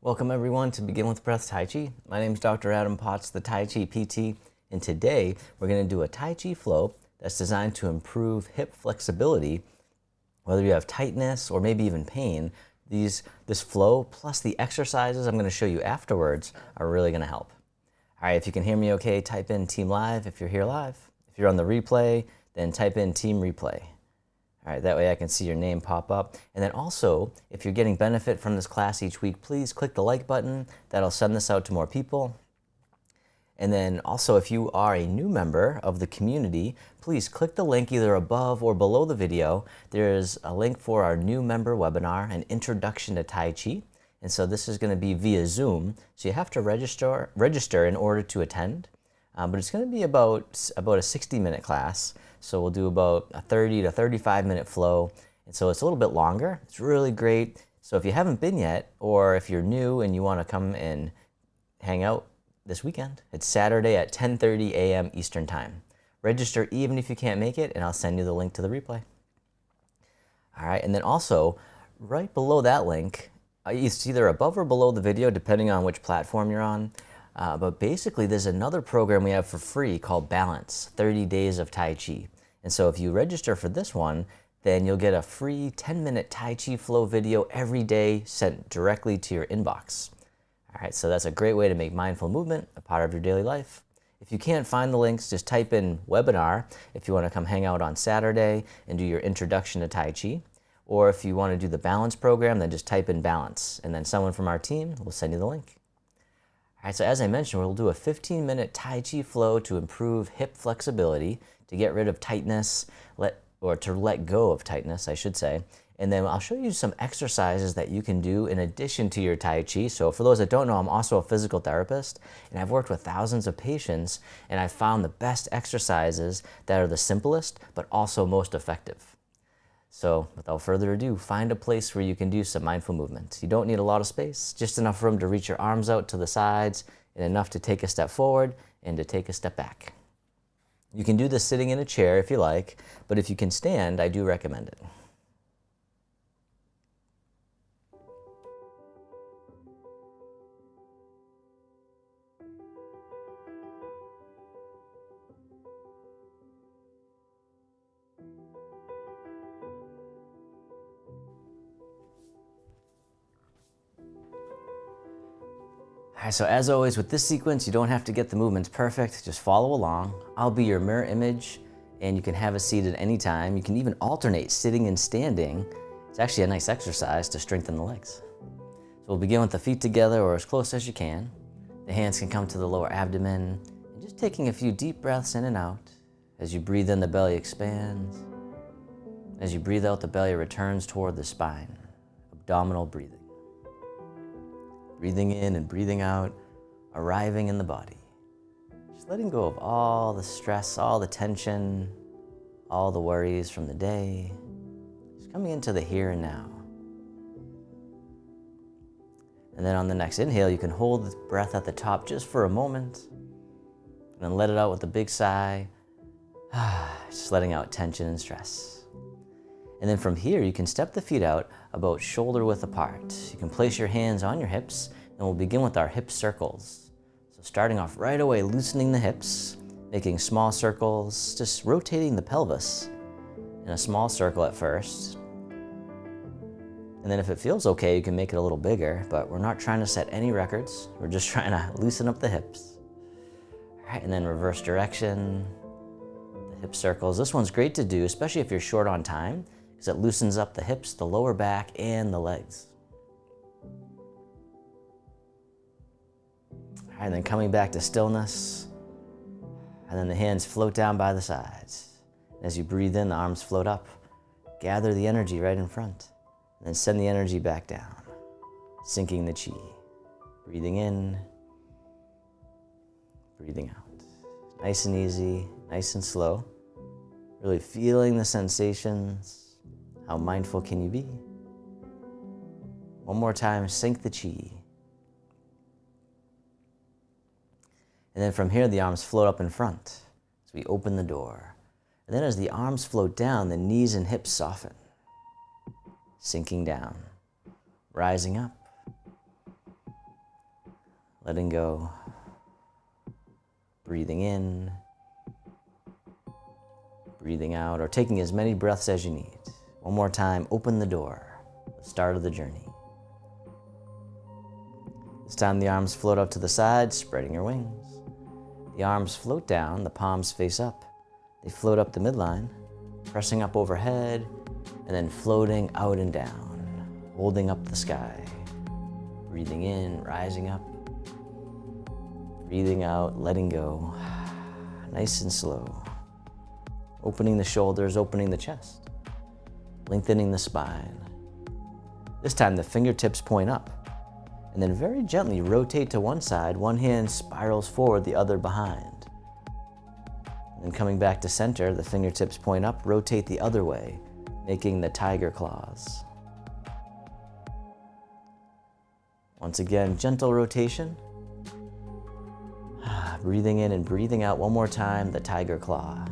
Welcome everyone to Begin with Breath Tai Chi. My name is Dr. Adam Potts, the Tai Chi PT, and today we're going to do a Tai Chi Flow that's designed to improve hip flexibility. Whether you have tightness or maybe even pain, this flow plus the exercises I'm going to show you afterwards are really going to help. All right, if you can hear me okay, type in Team Live if you're here live. If you're on the replay, then type in Team Replay. All right, that way I can see your name pop up. And then also, if you're getting benefit from this class each week, please click the like button. That'll send this out to more people. And then also, if you are a new member of the community, please click the link either above or below the video. There's a link for our new member webinar, an introduction to Tai Chi. And so this is going to be via Zoom. So you have to register in order to attend. But it's going to be about a 60-minute class. So we'll do about a 30 to 35-minute flow. And so it's a little bit longer. It's really great. So if you haven't been yet, or if you're new and you want to come and hang out this weekend, it's Saturday at 10:30 a.m. Eastern Time. Register even if you can't make it, and I'll send you the link to the replay. All right, and then also, right below that link, it's either above or below the video, depending on which platform you're on. But basically, there's another program we have for free called Balance, 30 Days of Tai Chi. And so if you register for this one, then you'll get a free 10-minute Tai Chi Flow video every day sent directly to your inbox. All right, so that's a great way to make mindful movement a part of your daily life. If you can't find the links, just type in webinar if you want to come hang out on Saturday and do your introduction to Tai Chi. Or if you want to do the balance program, then just type in balance, and then someone from our team will send you the link. All right, so as I mentioned, we'll do a 15-minute Tai Chi flow to improve hip flexibility, to get rid of tightness, to let go of tightness, I should say. And then I'll show you some exercises that you can do in addition to your Tai Chi. So for those that don't know, I'm also a physical therapist, and I've worked with thousands of patients, and I've found the best exercises that are the simplest, but also most effective. So without further ado, find a place where you can do some mindful movement. You don't need a lot of space, just enough room to reach your arms out to the sides and enough to take a step forward and to take a step back. You can do this sitting in a chair if you like, but if you can stand, I do recommend it. All right, so as always with this sequence, you don't have to get the movements perfect, just follow along. I'll be your mirror image, and you can have a seat at any time. You can even alternate sitting and standing. It's actually a nice exercise to strengthen the legs. So we'll begin with the feet together or as close as you can. The hands can come to the lower abdomen, and just taking a few deep breaths in and out. As you breathe in, the belly expands. As you breathe out, the belly returns toward the spine. Abdominal breathing. Breathing in and breathing out, arriving in the body. Just letting go of all the stress, all the tension, all the worries from the day. Just coming into the here and now. And then on the next inhale, you can hold the breath at the top just for a moment, and then let it out with a big sigh, just letting out tension and stress. And then from here, you can step the feet out about shoulder width apart. You can place your hands on your hips, and we'll begin with our hip circles. So starting off right away, loosening the hips, making small circles, just rotating the pelvis in a small circle at first. And then if it feels okay, you can make it a little bigger, but we're not trying to set any records. We're just trying to loosen up the hips. All right, and then reverse direction, the hip circles. This one's great to do, especially if you're short on time, because it loosens up the hips, the lower back, and the legs. All right, and then coming back to stillness, and then the hands float down by the sides. As you breathe in, the arms float up. Gather the energy right in front, and then send the energy back down, sinking the chi. Breathing in, breathing out. Nice and easy, nice and slow. Really feeling the sensations. How mindful can you be? One more time, sink the chi. And then from here, the arms float up in front as we open the door. And then as the arms float down, the knees and hips soften. Sinking down, rising up, letting go, breathing in, breathing out, or taking as many breaths as you need. One more time, open the door, the start of the journey. This time the arms float up to the side, spreading your wings. The arms float down, the palms face up. They float up the midline, pressing up overhead, and then floating out and down, holding up the sky. Breathing in, rising up. Breathing out, letting go. Nice and slow. Opening the shoulders, opening the chest. Lengthening the spine. This time the fingertips point up, and then very gently rotate to one side. One hand spirals forward, the other behind. And then coming back to center, the fingertips point up, rotate the other way, making the tiger claws. Once again, gentle rotation. Breathing in and breathing out one more time, the tiger claw.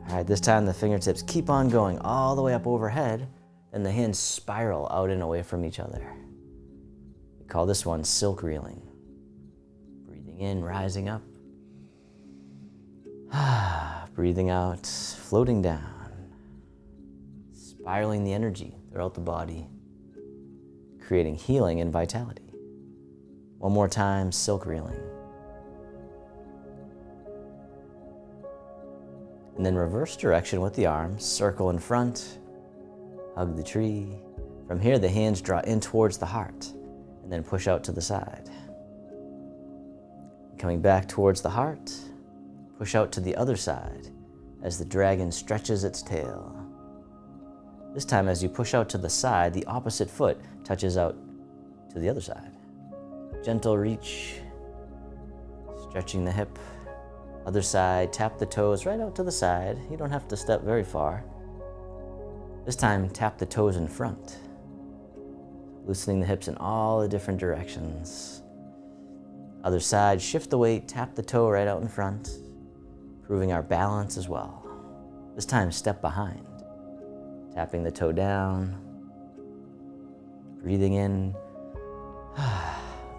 All right, this time the fingertips keep on going all the way up overhead, and the hands spiral out and away from each other. We call this one silk reeling. Breathing in, rising up. Breathing out, floating down. Spiraling the energy throughout the body, creating healing and vitality. One more time, silk reeling. And then reverse direction with the arms, circle in front, hug the tree. From here, the hands draw in towards the heart, and then push out to the side. Coming back towards the heart, push out to the other side as the dragon stretches its tail. This time, as you push out to the side, the opposite foot touches out to the other side. Gentle reach, stretching the hip. Other side, tap the toes right out to the side. You don't have to step very far. This time, tap the toes in front, loosening the hips in all the different directions. Other side, shift the weight, tap the toe right out in front, improving our balance as well. This time, step behind, tapping the toe down, breathing in,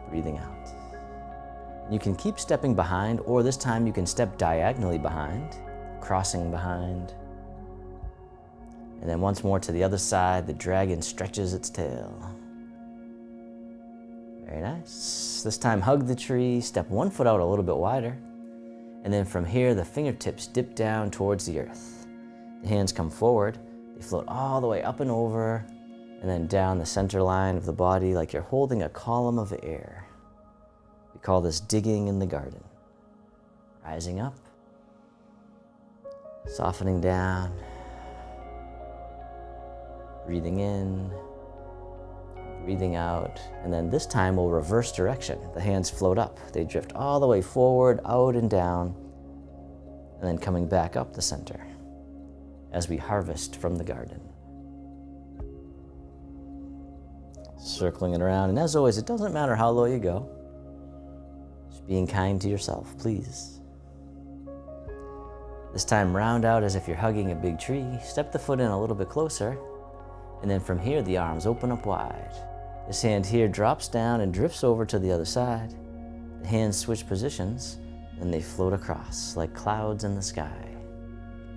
breathing out. You can keep stepping behind, or this time you can step diagonally behind, crossing behind. And then once more to the other side, the dragon stretches its tail. Very nice. This time hug the tree, step one foot out a little bit wider. And then from here, the fingertips dip down towards the earth. The hands come forward, they float all the way up and over, and then down the center line of the body like you're holding a column of air. We call this digging in the garden. Rising up, softening down, breathing in, breathing out, and then this time we'll reverse direction. The hands float up. They drift all the way forward, out and down, and then coming back up the center as we harvest from the garden. Circling it around, and as always, it doesn't matter how low you go. Being kind to yourself, please. This time, round out as if you're hugging a big tree. Step the foot in a little bit closer. And then from here, the arms open up wide. This hand here drops down and drifts over to the other side. The hands switch positions, and they float across like clouds in the sky.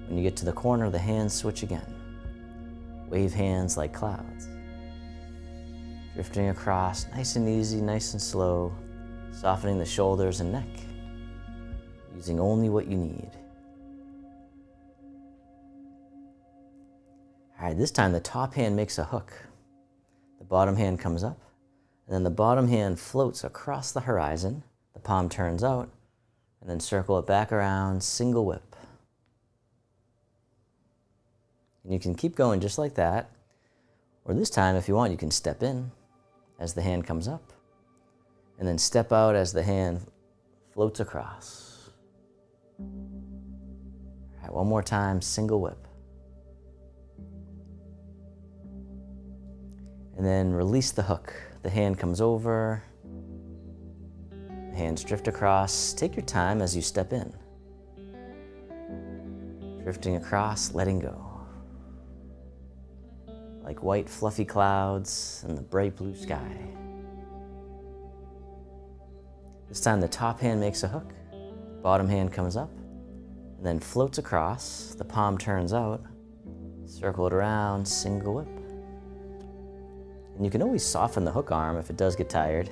When you get to the corner, the hands switch again. Wave hands like clouds. Drifting across, nice and easy, nice and slow. Softening the shoulders and neck, using only what you need. All right, this time the top hand makes a hook. The bottom hand comes up, and then the bottom hand floats across the horizon. The palm turns out, and then circle it back around, single whip. And you can keep going just like that, or this time, if you want, you can step in as the hand comes up, and then step out as the hand floats across. All right, one more time, single whip. And then release the hook. The hand comes over, the hands drift across. Take your time as you step in. Drifting across, letting go. Like white fluffy clouds in the bright blue sky. This time the top hand makes a hook, bottom hand comes up, and then floats across, the palm turns out, circle it around, single whip. And you can always soften the hook arm if it does get tired.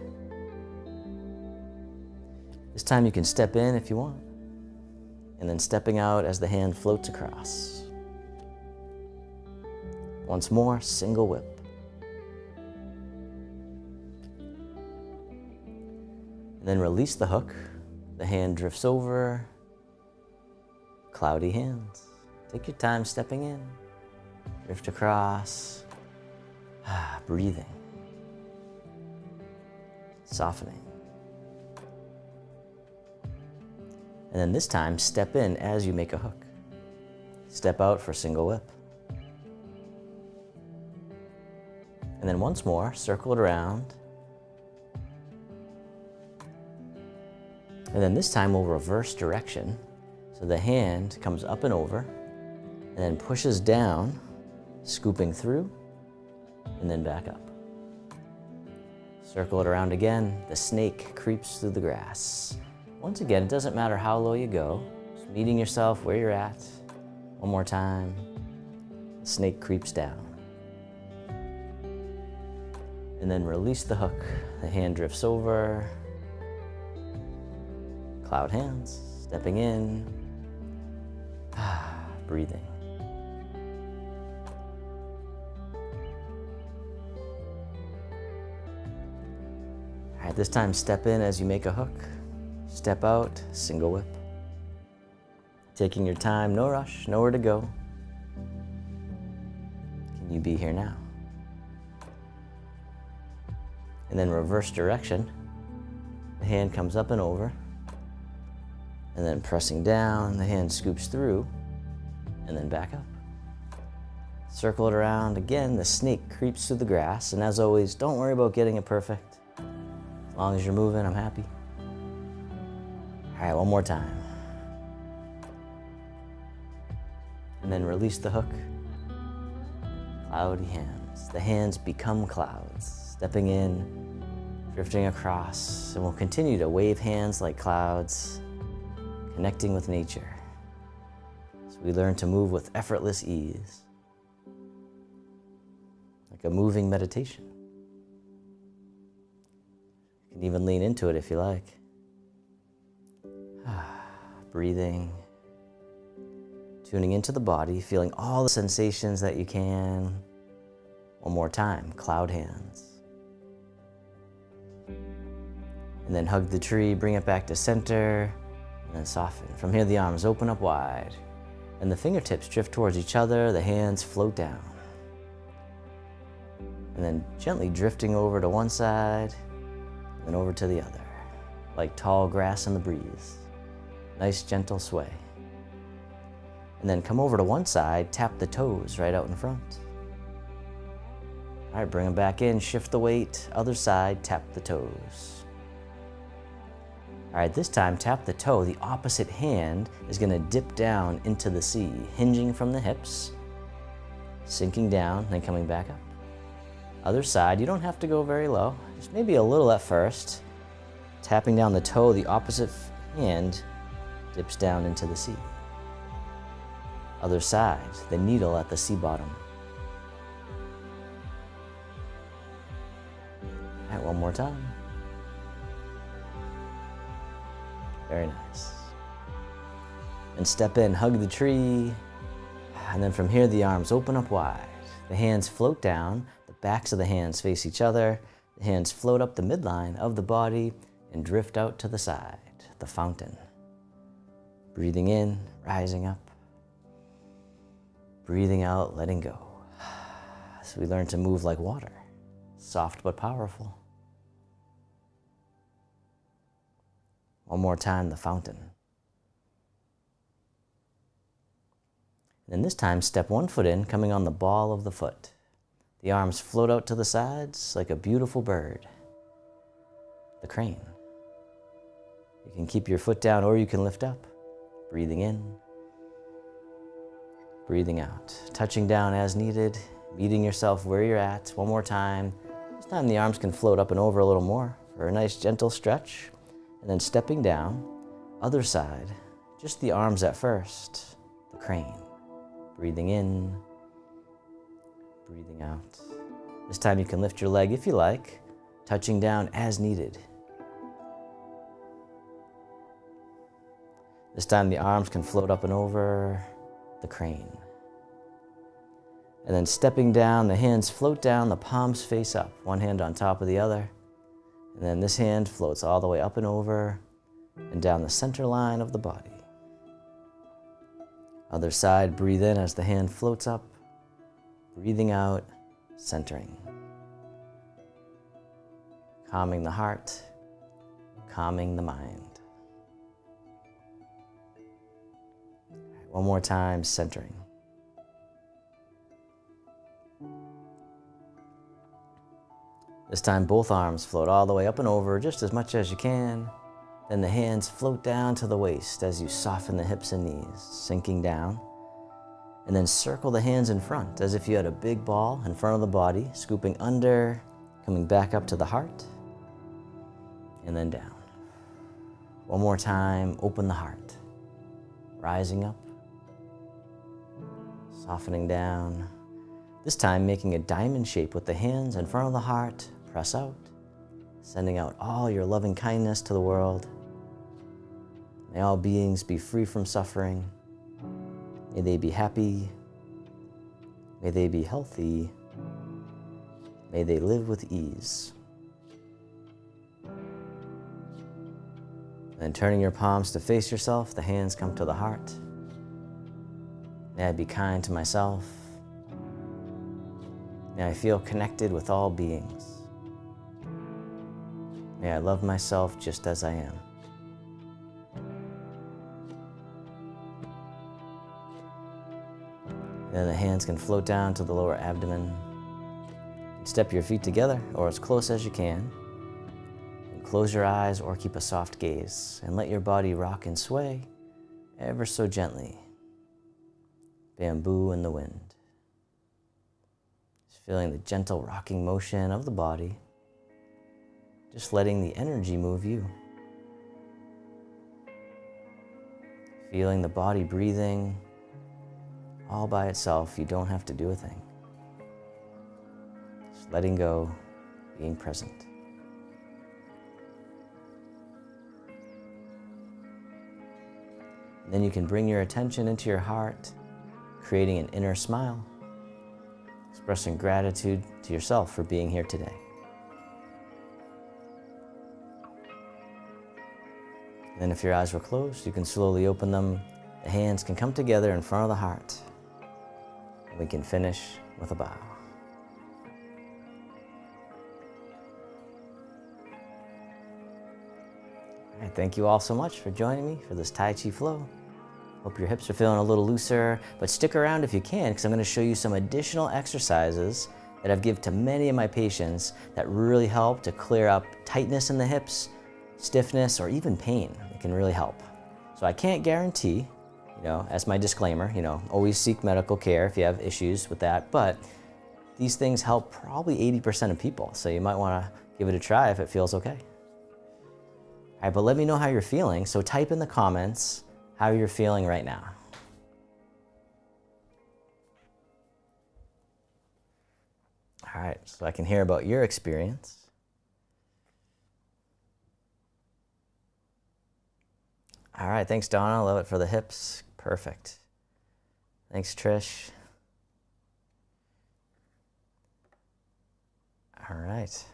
This time you can step in if you want, and then stepping out as the hand floats across. Once more, single whip. Then release the hook. The hand drifts over. Cloudy hands. Take your time stepping in. Drift across. Breathing. Softening. And then this time, step in as you make a hook. Step out for single whip. And then once more, circle it around. And then this time we'll reverse direction. So the hand comes up and over, and then pushes down, scooping through, and then back up. Circle it around again. The snake creeps through the grass. Once again, it doesn't matter how low you go, just meeting yourself where you're at. One more time. The snake creeps down. And then release the hook. The hand drifts over. Cloud hands, stepping in. Breathing. All right, this time step in as you make a hook. Step out, single whip. Taking your time, no rush, nowhere to go. Can you be here now? And then reverse direction. The hand comes up and over. And then pressing down, the hand scoops through, and then back up. Circle it around. Again, the snake creeps through the grass. And as always, don't worry about getting it perfect. As long as you're moving, I'm happy. All right, one more time. And then release the hook. Cloudy hands. The hands become clouds, stepping in, drifting across, and we'll continue to wave hands like clouds, connecting with nature. So we learn to move with effortless ease, like a moving meditation. You can even lean into it if you like. Breathing, tuning into the body, feeling all the sensations that you can. One more time, cloud hands. And then hug the tree, bring it back to center, and then soften. From here, the arms open up wide, and the fingertips drift towards each other, the hands float down. And then gently drifting over to one side, and over to the other, like tall grass in the breeze. Nice gentle sway. And then come over to one side, tap the toes right out in front. All right, bring them back in, shift the weight, other side, tap the toes. All right, this time tap the toe. The opposite hand is gonna dip down into the sea, hinging from the hips, sinking down, then coming back up. Other side, you don't have to go very low, just maybe a little at first. Tapping down the toe, the opposite hand dips down into the sea. Other side, the needle at the sea bottom. All right, one more time. Very nice. And step in, hug the tree. And then from here, the arms open up wide. The hands float down, the backs of the hands face each other. The hands float up the midline of the body and drift out to the side, the fountain. Breathing in, rising up. Breathing out, letting go. So we learn to move like water, soft but powerful. One more time, the fountain. And then this time, step one foot in, coming on the ball of the foot. The arms float out to the sides like a beautiful bird, the crane. You can keep your foot down or you can lift up. Breathing in, breathing out. Touching down as needed, meeting yourself where you're at. One more time. This time the arms can float up and over a little more for a nice gentle stretch. And then stepping down, other side, just the arms at first, the crane. Breathing in, breathing out. This time you can lift your leg if you like, touching down as needed. This time the arms can float up and over, the crane. And then stepping down, the hands float down, the palms face up, one hand on top of the other. And then this hand floats all the way up and over and down the center line of the body. Other side, breathe in as the hand floats up, breathing out, centering. Calming the heart, calming the mind. One more time, centering. This time, both arms float all the way up and over, just as much as you can. Then the hands float down to the waist as you soften the hips and knees, sinking down. And then circle the hands in front as if you had a big ball in front of the body, scooping under, coming back up to the heart, and then down. One more time, open the heart, rising up, softening down. This time making a diamond shape with the hands in front of the heart, press out, sending out all your loving kindness to the world. May all beings be free from suffering. May they be happy. May they be healthy. May they live with ease. Then turning your palms to face yourself, the hands come to the heart. May I be kind to myself. May I feel connected with all beings. May I love myself just as I am. Then the hands can float down to the lower abdomen. Step your feet together or as close as you can. And close your eyes or keep a soft gaze and let your body rock and sway ever so gently. Bamboo in the wind. Just feeling the gentle rocking motion of the body. Just letting the energy move you. Feeling the body breathing all by itself. You don't have to do a thing. Just letting go, being present. And then you can bring your attention into your heart, creating an inner smile, expressing gratitude to yourself for being here today. And then if your eyes were closed, you can slowly open them. The hands can come together in front of the heart. And we can finish with a bow. All right, thank you all so much for joining me for this Tai Chi Flow. Hope your hips are feeling a little looser, but stick around if you can, because I'm going to show you some additional exercises that I've given to many of my patients that really help to clear up tightness in the hips, stiffness, or even pain. It can really help. So I can't guarantee, as my disclaimer, always seek medical care if you have issues with that, but these things help probably 80% of people, so you might want to give it a try if it feels okay. All right, but let me know how you're feeling, so type in the comments how you're feeling right now. All right, so I can hear about your experience. All right, thanks, Donna. Love it for the hips. Perfect. Thanks, Trish. All right.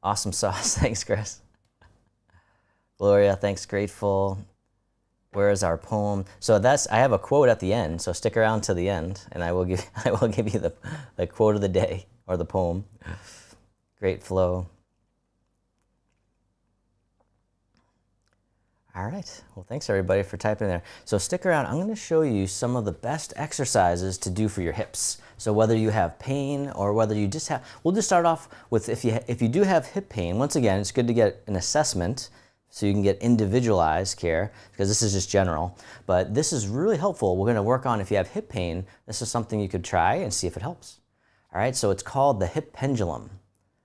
Awesome sauce. Thanks, Chris. Gloria, thanks, grateful. Where is our poem? So I have a quote at the end, so stick around to the end, and I will give you the quote of the day, or the poem. Great flow. All right, well, thanks everybody for typing there. So stick around, I'm gonna show you some of the best exercises to do for your hips. So whether you have pain or whether you just have, we'll just start off with if you do have hip pain, once again, it's good to get an assessment so you can get individualized care, because this is just general. But this is really helpful. We're gonna work on if you have hip pain, this is something you could try and see if it helps. All right, so it's called the hip pendulum.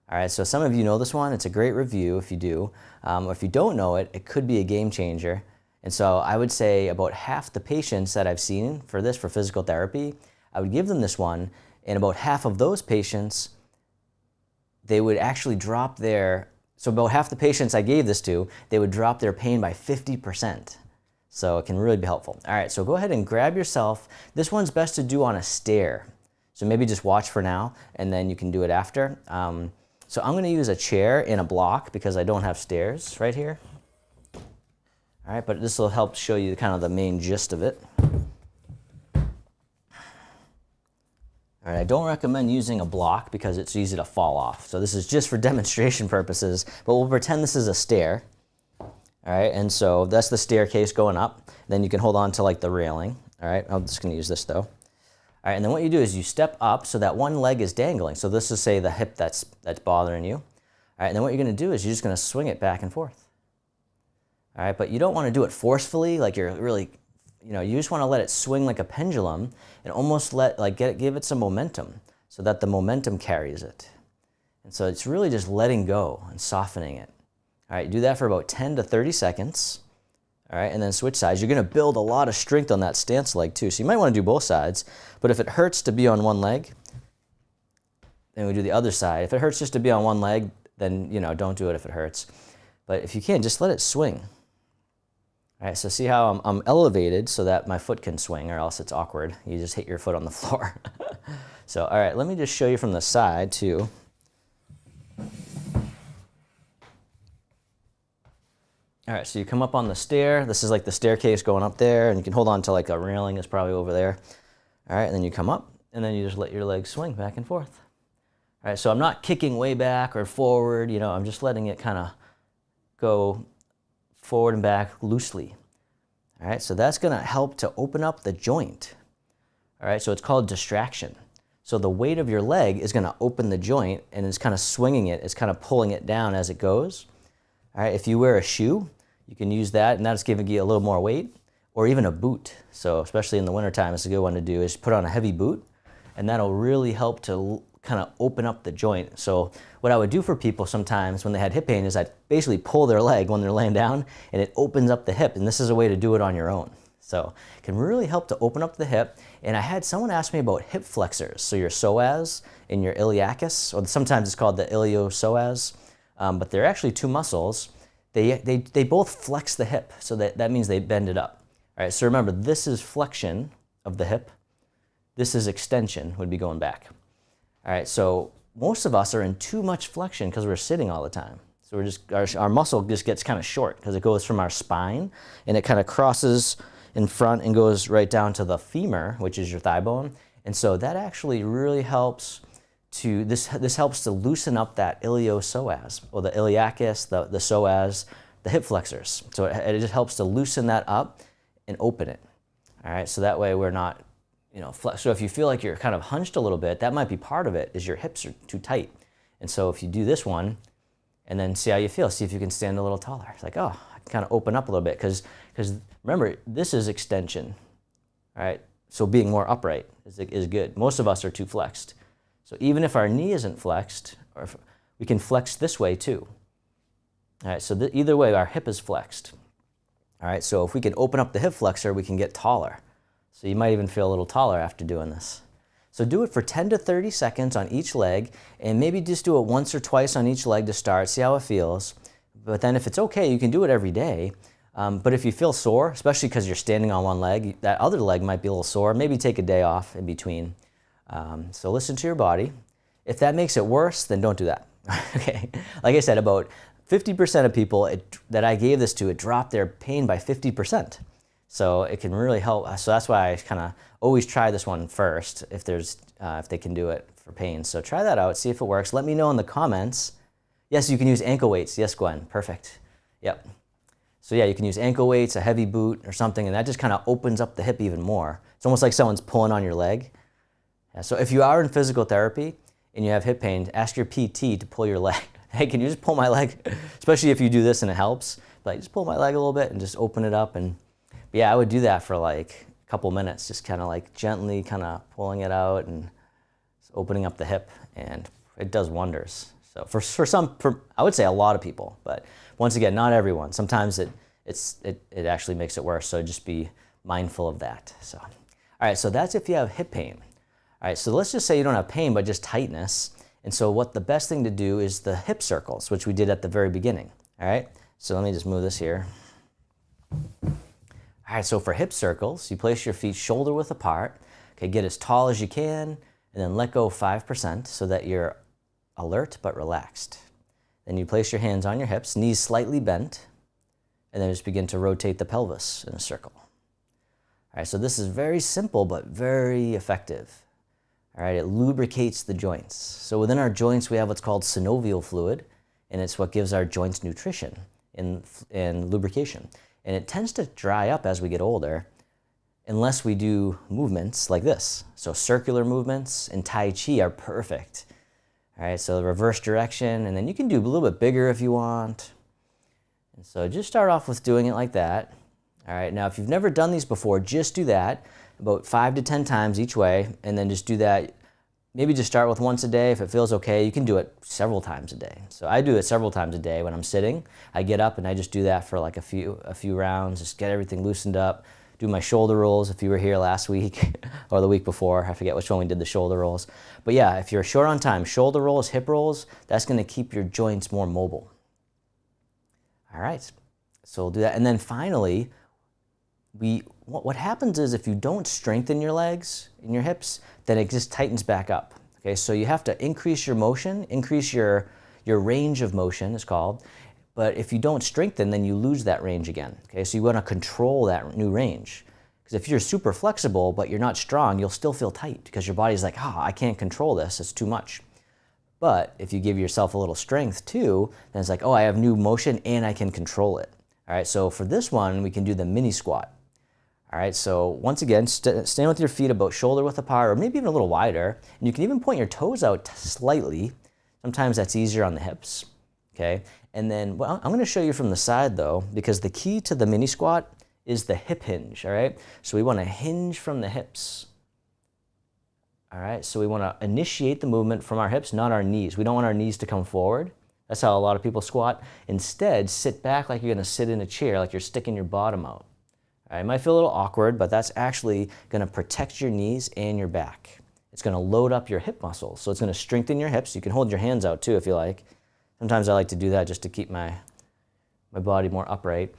All right, so some of you know this one. It's a great review if you do. Or if you don't know it, it could be a game changer. And so I would say about half the patients that I've seen for physical therapy, I would give them this one, and about half of those patients, they would actually drop so about half the patients I gave this to, they would drop their pain by 50%. So it can really be helpful. All right, so go ahead and grab yourself. This one's best to do on a stair. So maybe just watch for now, and then you can do it after. So I'm gonna use a chair and a block because I don't have stairs right here. All right, but this will help show you kind of the main gist of it. All right, I don't recommend using a block because it's easy to fall off. So this is just for demonstration purposes, but we'll pretend this is a stair. All right, and so that's the staircase going up. Then you can hold on to like the railing. All right, I'm just gonna use this though. All right, and then what you do is you step up so that one leg is dangling. So this is, say, the hip that's bothering you. All right, and then what you're gonna do is you're just gonna swing it back and forth. All right, but you don't wanna do it forcefully, like you're really, you just want to let it swing like a pendulum and almost give it some momentum so that the momentum carries it. And so it's really just letting go and softening it. All right, do that for about 10 to 30 seconds. All right, and then switch sides. You're going to build a lot of strength on that stance leg too. So you might want to do both sides, but if it hurts to be on one leg, then we do the other side. If it hurts just to be on one leg, then don't do it if it hurts. But if you can, just let it swing. All right, so see how I'm elevated so that my foot can swing, or else it's awkward. You just hit your foot on the floor. So, all right, let me just show you from the side too. All right, so you come up on the stair. This is like the staircase going up there, and you can hold on to like a railing is probably over there. All right, and then you come up, and then you just let your legs swing back and forth. All right, so I'm not kicking way back or forward, I'm just letting it kind of go forward and back loosely. All right, so that's gonna help to open up the joint. All right, so it's called distraction. So the weight of your leg is gonna open the joint, and it's kind of swinging it, it's kind of pulling it down as it goes. All right, if you wear a shoe, you can use that, and that's giving you a little more weight, or even a boot. So especially in the wintertime, it's a good one to do, is put on a heavy boot, and that'll really help to kind of open up the joint. So what I would do for people sometimes when they had hip pain is I'd basically pull their leg when they're laying down, and it opens up the hip, and this is a way to do it on your own. So it can really help to open up the hip. And I had someone ask me about hip flexors, so your psoas and your iliacus, or sometimes it's called the iliopsoas. But they're actually two muscles. They both flex the hip, so that means they bend it up. All right, so remember, this is flexion of the hip. This is extension, would be going back. All right, so most of us are in too much flexion because we're sitting all the time. So our muscle just gets kind of short because it goes from our spine, and it kind of crosses in front and goes right down to the femur, which is your thigh bone. And so that actually really helps this helps to loosen up that iliopsoas, or the iliacus, the psoas, the hip flexors. So it just helps to loosen that up and open it. All right, so that way we're not, so if you feel like you're kind of hunched a little bit, that might be part of it, is your hips are too tight. And so if you do this one, and then see how you feel, see if you can stand a little taller. It's like, oh, I can kind of open up a little bit, because remember, this is extension, all right? So being more upright is good. Most of us are too flexed. So even if our knee isn't flexed, we can flex this way too. All right, so either way, our hip is flexed. All right, so if we can open up the hip flexor, we can get taller. So you might even feel a little taller after doing this. So do it for 10 to 30 seconds on each leg, and maybe just do it once or twice on each leg to start, see how it feels. But then if it's okay, you can do it every day. But if you feel sore, especially because you're standing on one leg, that other leg might be a little sore, maybe take a day off in between. So listen to your body. If that makes it worse, then don't do that. Okay. Like I said, about 50% of people that I gave this to, it dropped their pain by 50%. So it can really help. So that's why I kind of always try this one first if they can do it for pain. So try that out, see if it works. Let me know in the comments. Yes, you can use ankle weights. Yes, Gwen, perfect. Yep. So yeah, you can use ankle weights, a heavy boot or something, and that just kind of opens up the hip even more. It's almost like someone's pulling on your leg. Yeah, so if you are in physical therapy and you have hip pain, ask your PT to pull your leg. Hey, can you just pull my leg? Especially if you do this and it helps. Like, just pull my leg a little bit and just open it up. And yeah, I would do that for like a couple minutes, just kind of like gently kind of pulling it out and opening up the hip, and it does wonders. So for I would say a lot of people, but once again, not everyone. Sometimes it actually makes it worse. So just be mindful of that. So, all right, so that's if you have hip pain. All right, so let's just say you don't have pain, but just tightness. And so what the best thing to do is the hip circles, which we did at the very beginning. All right, so let me just move this here. All right, so for hip circles, you place your feet shoulder width apart. Okay, get as tall as you can, and then let go 5% so that you're alert but relaxed. Then you place your hands on your hips, knees slightly bent, and then just begin to rotate the pelvis in a circle. All right, so this is very simple but very effective. All right, it lubricates the joints. So within our joints, we have what's called synovial fluid, and it's what gives our joints nutrition and lubrication. And it tends to dry up as we get older unless we do movements like this. So circular movements in Tai Chi are perfect. All right, so the reverse direction, and then you can do a little bit bigger if you want. And so just start off with doing it like that. All right, now if you've never done these before, just do that about 5 to 10 times each way, and then just do that. Maybe just start with once a day. If it feels okay, you can do it several times a day. So I do it several times a day when I'm sitting. I get up and I just do that for like a few rounds, just get everything loosened up. Do my shoulder rolls if you were here last week or the week before. I forget which one we did the shoulder rolls. But yeah, if you're short on time, shoulder rolls, hip rolls, that's gonna keep your joints more mobile. All right, so we'll do that. And then finally, what happens is if you don't strengthen your legs and your hips, then it just tightens back up. Okay, so you have to increase your motion, increase your range of motion, it's called. But if you don't strengthen, then you lose that range again. Okay, so you want to control that new range. Because if you're super flexible, but you're not strong, you'll still feel tight because your body's like, I can't control this, it's too much. But if you give yourself a little strength too, then it's like, I have new motion and I can control it. All right, so for this one, we can do the mini squat. All right, so once again, stand with your feet about shoulder width apart or maybe even a little wider. And you can even point your toes out slightly. Sometimes that's easier on the hips, okay? And then, well, I'm gonna show you from the side though, because the key to the mini squat is the hip hinge, all right? So we wanna hinge from the hips. All right, so we wanna initiate the movement from our hips, not our knees. We don't want our knees to come forward. That's how a lot of people squat. Instead, sit back like you're gonna sit in a chair, like you're sticking your bottom out. All right, it might feel a little awkward, but that's actually gonna protect your knees and your back. It's gonna load up your hip muscles, so it's gonna strengthen your hips. You can hold your hands out too if you like. Sometimes I like to do that just to keep my body more upright.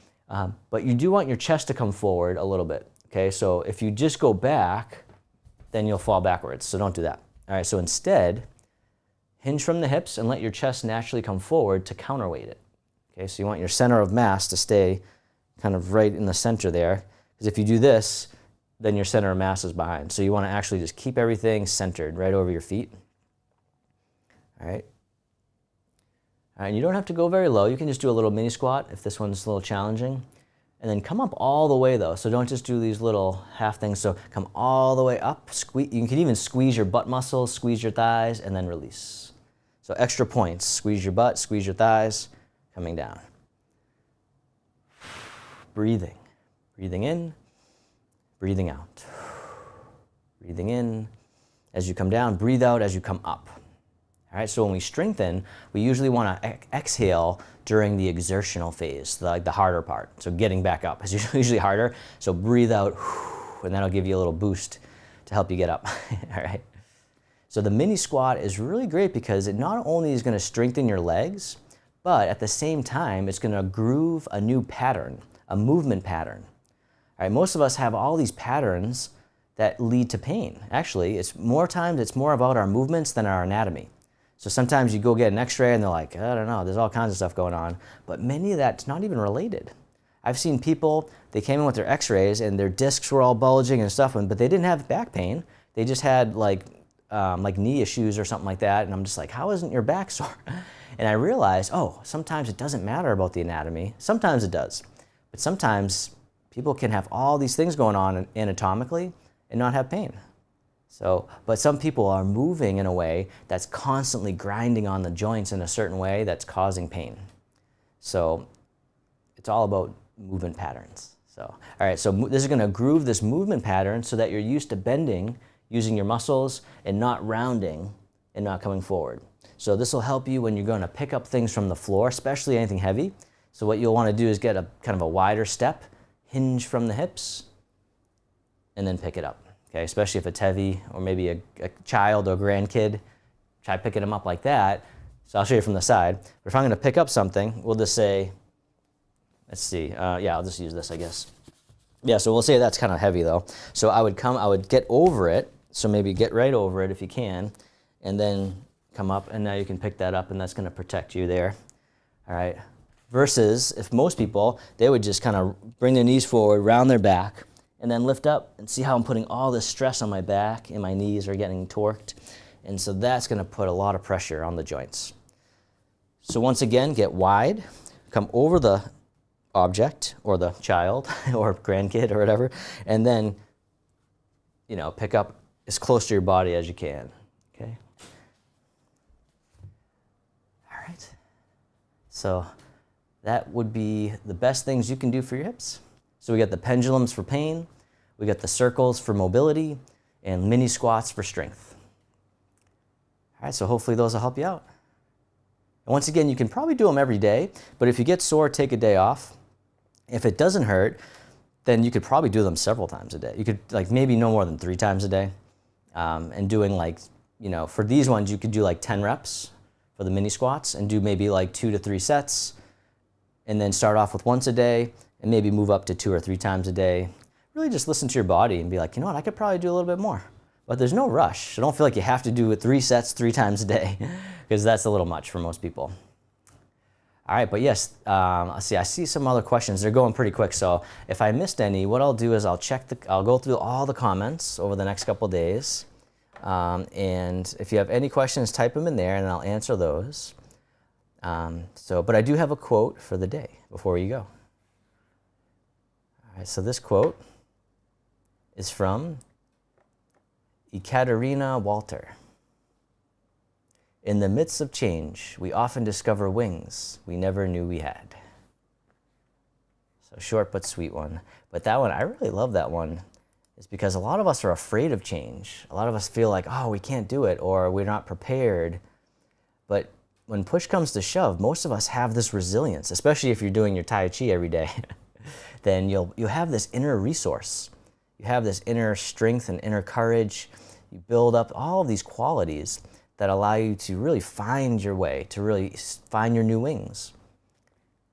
But you do want your chest to come forward a little bit, okay? So if you just go back, then you'll fall backwards, so don't do that. All right, so instead, hinge from the hips and let your chest naturally come forward to counterweight it. Okay, so you want your center of mass to stay kind of right in the center there, because if you do this, then your center of mass is behind. So you want to actually just keep everything centered right over your feet. All right. All right, and you don't have to go very low. You can just do a little mini squat if this one's a little challenging. And then come up all the way though. So don't just do these little half things. So come all the way up. Squeeze. You can even squeeze your butt muscles, squeeze your thighs, and then release. So extra points. Squeeze your butt, squeeze your thighs, coming down. Breathing. Breathing in, breathing out. Breathing in as you come down, breathe out as you come up. All right, so when we strengthen, we usually want to exhale during the exertional phase, like the harder part. So getting back up is usually harder. So breathe out, and that'll give you a little boost to help you get up. All right. So the mini squat is really great because it not only is going to strengthen your legs, but at the same time, it's going to groove a new pattern, a movement pattern. All right, most of us have all these patterns that lead to pain. Actually, it's more about our movements than our anatomy. So sometimes you go get an x-ray and they're like, I don't know, there's all kinds of stuff going on. But many of that's not even related. I've seen people, they came in with their x-rays and their discs were all bulging and stuff, but they didn't have back pain. They just had like knee issues or something like that. And I'm just like, how isn't your back sore? And I realized, sometimes it doesn't matter about the anatomy. Sometimes it does. But sometimes people can have all these things going on anatomically and not have pain. So, but some people are moving in a way that's constantly grinding on the joints in a certain way that's causing pain. So it's all about movement patterns. So, all right, so this is gonna groove this movement pattern so that you're used to bending, using your muscles and not rounding and not coming forward. So this will help you when you're gonna pick up things from the floor, especially anything heavy. So what you'll wanna do is get a kind of a wider step, hinge from the hips, and then pick it up. Okay, especially if it's heavy, or maybe a child or grandkid, try picking them up like that. So I'll show you from the side. But if I'm gonna pick up something, we'll just say, let's see, I'll just use this, I guess. Yeah, so we'll say that's kind of heavy though. So I would get over it, so maybe get right over it if you can, and then come up, and now you can pick that up, and that's gonna protect you there, all right? Versus if most people, they would just kind of bring their knees forward, round their back, and then lift up and see how I'm putting all this stress on my back and my knees are getting torqued. And so that's gonna put a lot of pressure on the joints. So once again, get wide, come over the object or the child or grandkid or whatever, and then, pick up as close to your body as you can, okay? All right. So that would be the best things you can do for your hips. So we got the pendulums for pain, we got the circles for mobility, and mini squats for strength. All right, so hopefully those will help you out. And once again, you can probably do them every day, but if you get sore, take a day off. If it doesn't hurt, then you could probably do them several times a day. You could like maybe no more than 3 times a day. And doing like, you know, for these ones, you could do like 10 reps for the mini squats and do maybe like 2 to 3 sets, and then start off with once a day and maybe move up to 2 or 3 times a day. Really just listen to your body and be like, you know what, I could probably do a little bit more. But there's no rush. So don't feel like you have to do it 3 sets 3 times a day, because that's a little much for most people. All right, but yes, let's see, I see some other questions. They're going pretty quick, so if I missed any, what I'll do is I'll go through all the comments over the next couple days. And if you have any questions, type them in there and I'll answer those. But I do have a quote for the day before you go. All right, so this quote is from Ekaterina Walter. In the midst of change, we often discover wings we never knew we had. So short but sweet one. But that one, I really love that one. It's because a lot of us are afraid of change. A lot of us feel like, oh, we can't do it, or we're not prepared. But when push comes to shove, most of us have this resilience, especially if you're doing your Tai Chi every day. Then you'll have this inner resource. You have this inner strength and inner courage. You build up all of these qualities that allow you to really find your way, to really find your new wings.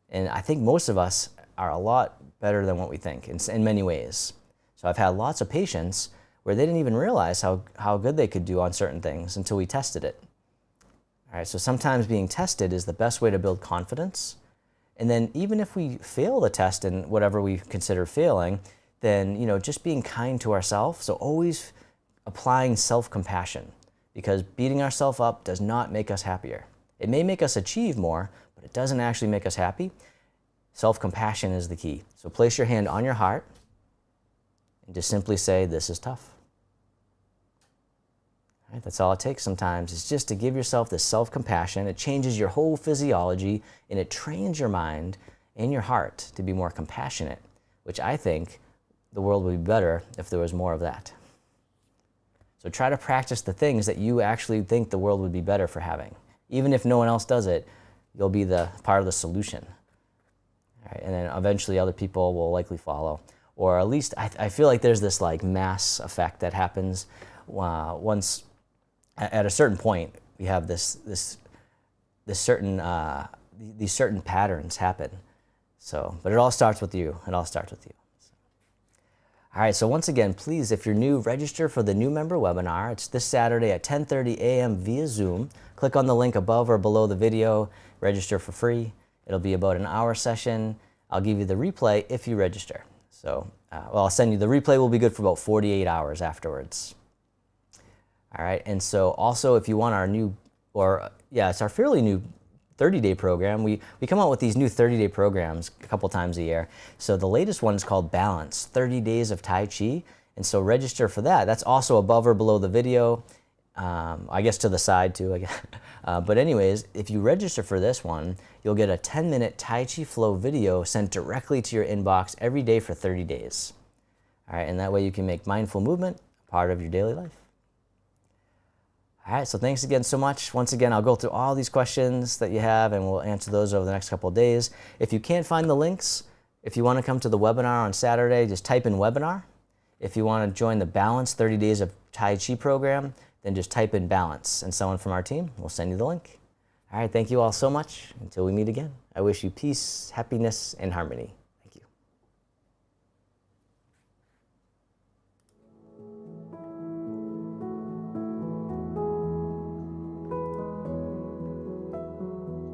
And I think most of us are a lot better than what we think in many ways. So I've had lots of patients where they didn't even realize how good they could do on certain things until we tested it. All right, so sometimes being tested is the best way to build confidence. And then even if we fail the test in whatever we consider failing, then just being kind to ourselves. So always applying self-compassion, because beating ourselves up does not make us happier. It may make us achieve more, but it doesn't actually make us happy. Self-compassion is the key. So place your hand on your heart and just simply say, this is tough. All right, that's all it takes sometimes, is just to give yourself this self-compassion. It changes your whole physiology, and it trains your mind and your heart to be more compassionate, which I think the world would be better if there was more of that. So try to practice the things that you actually think the world would be better for having. Even if no one else does it, you'll be the part of the solution. All right, and then eventually other people will likely follow. Or at least I feel like there's this like mass effect that happens once at a certain point. We have these certain patterns happen. So, but it all starts with you. It all starts with you. All right, so once again, please, if you're new, register for the new member webinar. It's this Saturday at 10:30 a.m. via Zoom. Click on the link above or below the video. Register for free. It'll be about an hour session. I'll give you the replay if you register. So, I'll send you the replay. Will be good for about 48 hours afterwards. All right, and so also if you want our new, it's our fairly new 30-day program. We come out with these new 30-day programs a couple times a year. So the latest one is called Balance, 30 Days of Tai Chi. And so register for that. That's also above or below the video. I guess to the side too, I guess. But anyways, if you register for this one, you'll get a 10-minute Tai Chi Flow video sent directly to your inbox every day for 30 days. All right, and that way you can make mindful movement a part of your daily life. All right, so thanks again so much. Once again, I'll go through all these questions that you have, and we'll answer those over the next couple of days. If you can't find the links, if you want to come to the webinar on Saturday, just type in webinar. If you want to join the Balance 30 Days of Tai Chi program, then just type in Balance, and someone from our team will send you the link. All right, thank you all so much. Until we meet again, I wish you peace, happiness, and harmony.